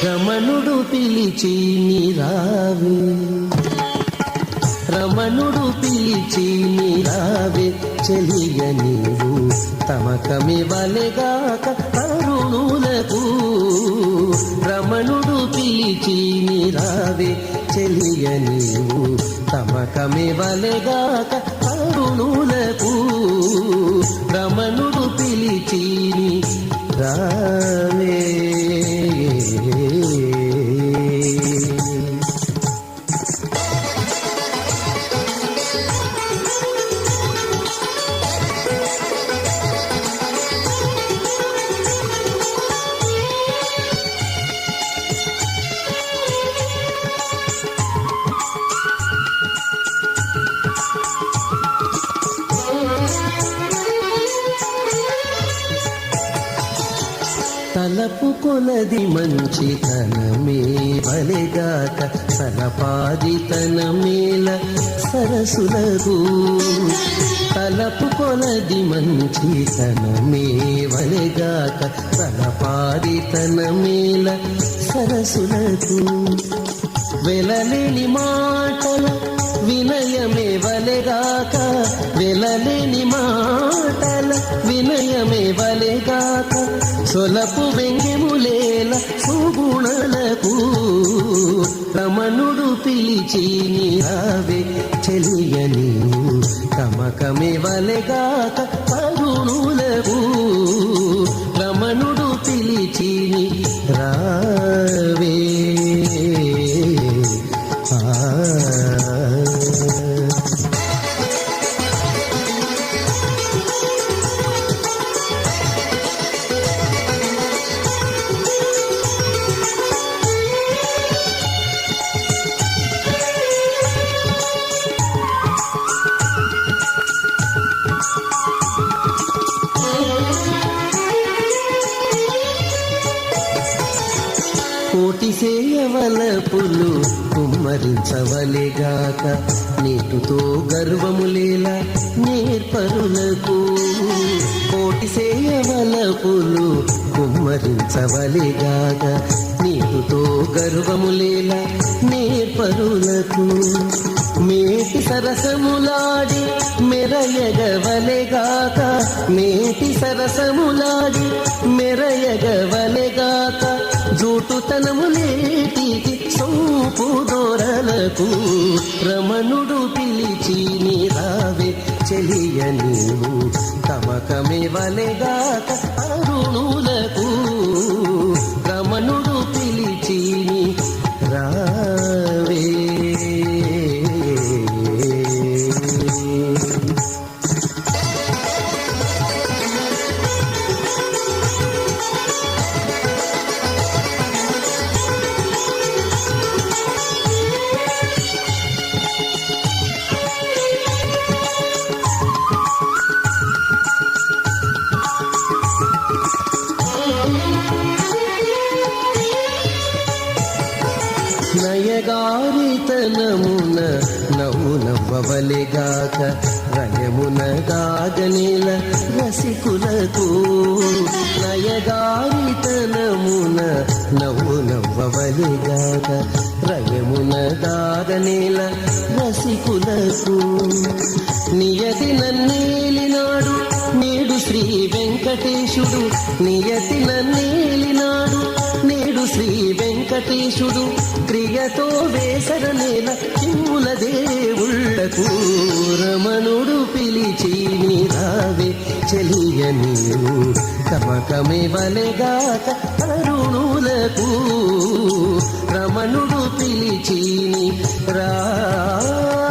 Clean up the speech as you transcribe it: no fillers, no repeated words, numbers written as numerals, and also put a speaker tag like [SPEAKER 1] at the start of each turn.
[SPEAKER 1] రమణుడు పిలిచి నీరావే, రమణుడు పిలిచి నీరావే, చెలియ నీవు తమకమివలెగాక తరుణులకు. రమణుడు పిలిచి నీరావే, చెలియ నీవు తమకమివలెగాక తరుణులకు. రమణుడు పిలిచి నీరావే. తలపు కొలది మంచితనమే వలెగాక సలపాదితనమేల సరసులకు. తలపు కొలది మంచితనమే వలెగాక సలపాదితనమేల సరసులకు. వెలలేని మాటల వినయమే వలెగాక, వెలలేని మాటల వినయమే వలెగాక, సొలపు వెంగెములేల సుగుణలకు. రమణుడు పిలిచి నీరావే, చెలియ నీవు కమకమే వలెగాక తరుణులకు. రమణుడు పిలిచి నీరావే. కోటి సేయవలపులు కుమ్మరించవలెగాక, నీటుతో గర్వములేలా నేర్పరులకు. కోటి సేయవలపులు కుమ్మరించవలెగాక, నీటుతో గర్వములేలా నేర్పరులకు. మేటి సరసములాడి మెరయగవలెగాక, మేటి సరసములాడి మెరయగవలెగాక, జూటుతనములేటికి సోపు దొరలకు. రమణుడు పిలిచి నీరావే, చెలియ నీవు తమకమివలెగాక తరుణులకు. రమణుడు పిలిచి నీరావే. నయగారితనమున నవ్వు నవ్వవలెగాక, రయమున గాగనేల రసికులకు. నయగారితనమున నవ్వు నవ్వవలెగాక, రయమున గాగనేల రసికులకు. నియతి నన్నేలినాడు నేడు శ్రీ వెంకటేశుడు, నియతి నన్నేలినాడు నేడు శ్రీ వెంకటేశుడు. క్రియతో వేసరనేల చిమ్ముల దేవుళ్లకు. రమణుడు పిలిచి నీరావే, చెలియ నీవు తమకమివలెగాక తరుణులకు. రమణుడు పిలిచి నీరావే.